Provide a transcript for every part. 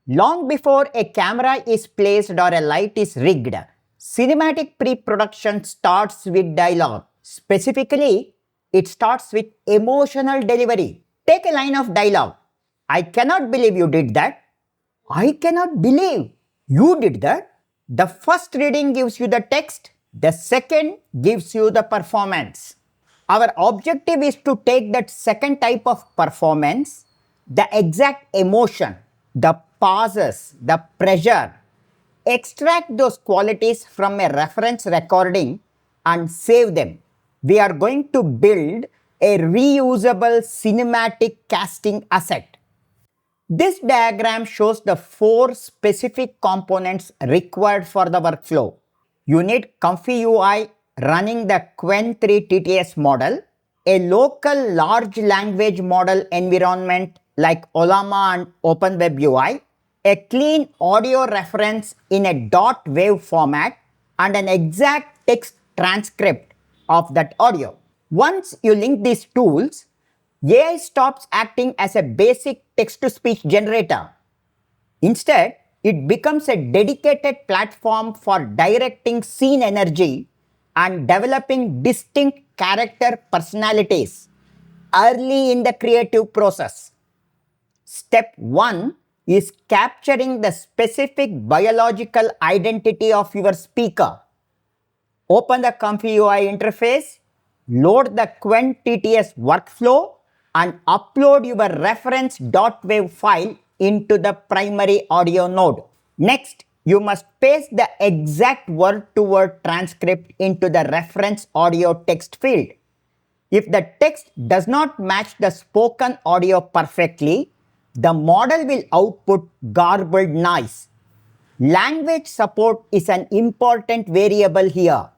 Long before a camera is placed or a light is rigged, cinematic pre-production starts with dialogue. Specifically, it starts with emotional delivery. Take a line of dialogue. I cannot believe you did that. I cannot believe you did that. The first reading gives you the text. The second gives you the performance. Our objective is to take that second type of performance, the exact emotion, the pauses, the pressure, extract those qualities from a reference recording and save them. We are going to build a reusable cinematic casting asset. This diagram shows the 4 specific components required for the workflow. You need ComfyUI running the Qwen 3 TTS model, a local large language model environment like Ollama and Open WebUI, a clean audio reference in a .wav format, and an exact text transcript of that audio. Once you link these tools, AI stops acting as a basic text-to-speech generator. Instead, it becomes a dedicated platform for directing scene energy and developing distinct character personalities early in the creative process. Step 1 is capturing the specific biological identity of your speaker. Open the ComfyUI interface, load the Qwen TTS workflow, and upload your reference.wav file into the primary audio node. Next, you must paste the exact word-to-word transcript into the reference audio text field. If the text does not match the spoken audio perfectly, the model will output garbled noise. Language support is an important variable here.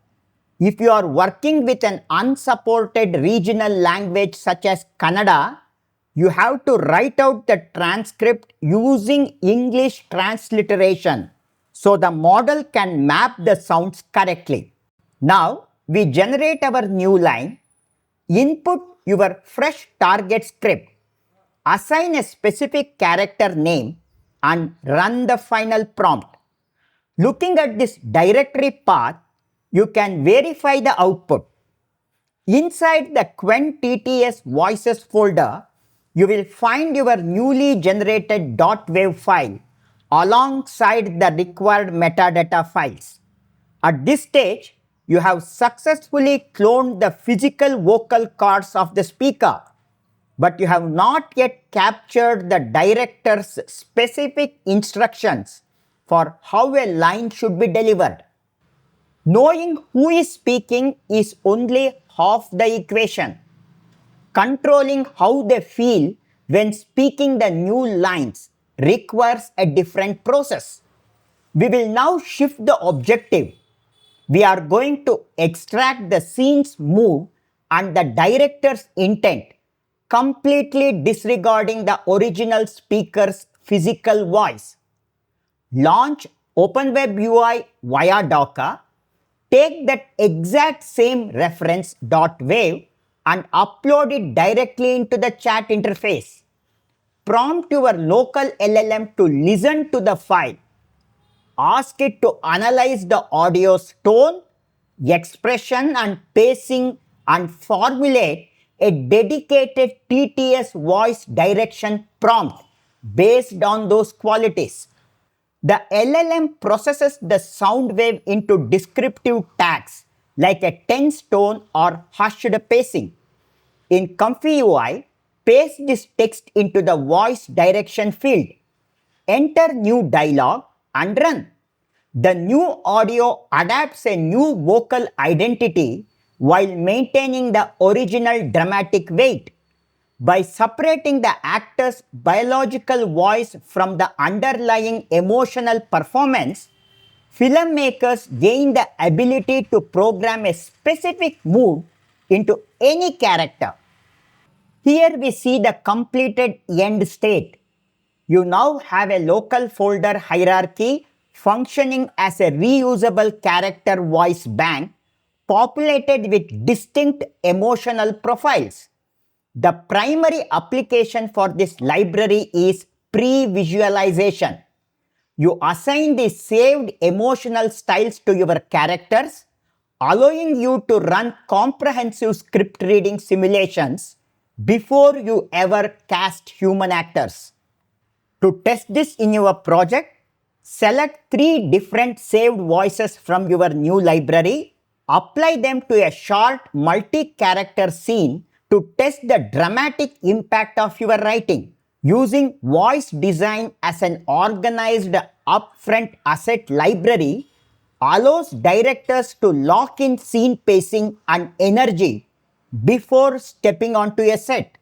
If you are working with an unsupported regional language such as Kannada, you have to write out the transcript using English transliteration so the model can map the sounds correctly. Now, we generate our new line, input your fresh target script, assign a specific character name, and run the final prompt. Looking at this directory path, you can verify the output. Inside the Qwen TTS voices folder, you will find your newly generated .wav file alongside the required metadata files. At this stage, you have successfully cloned the physical vocal cords of the speaker, but you have not yet captured the director's specific instructions for how a line should be delivered. Knowing who is speaking is only half the equation. Controlling how they feel when speaking the new lines requires a different process. We will now shift the objective. We are going to extract the scene's mood and the director's intent, completely disregarding the original speaker's physical voice. Launch Open WebUI via Docker. Take that exact same reference.wav and upload it directly into the chat interface. Prompt your local LLM to listen to the file. Ask it to analyze the audio's tone, expression, and pacing and formulate a dedicated TTS voice direction prompt based on those qualities. The LLM processes the sound wave into descriptive tags like a tense tone or hushed pacing. In ComfyUI, paste this text into the voice direction field. Enter new dialogue and run. The new audio adapts a new vocal identity while maintaining the original dramatic weight. By separating the actor's biological voice from the underlying emotional performance, filmmakers gain the ability to program a specific mood into any character. Here we see the completed end state. You now have a local folder hierarchy functioning as a reusable character voice bank populated with distinct emotional profiles. The primary application for this library is pre-visualization. You assign the saved emotional styles to your characters, allowing you to run comprehensive script reading simulations before you ever cast human actors. To test this in your project, select 3 different saved voices from your new library, apply them to a short multi-character scene to test the dramatic impact of your writing. Using voice design as an organized upfront asset library allows directors to lock in scene pacing and energy before stepping onto a set.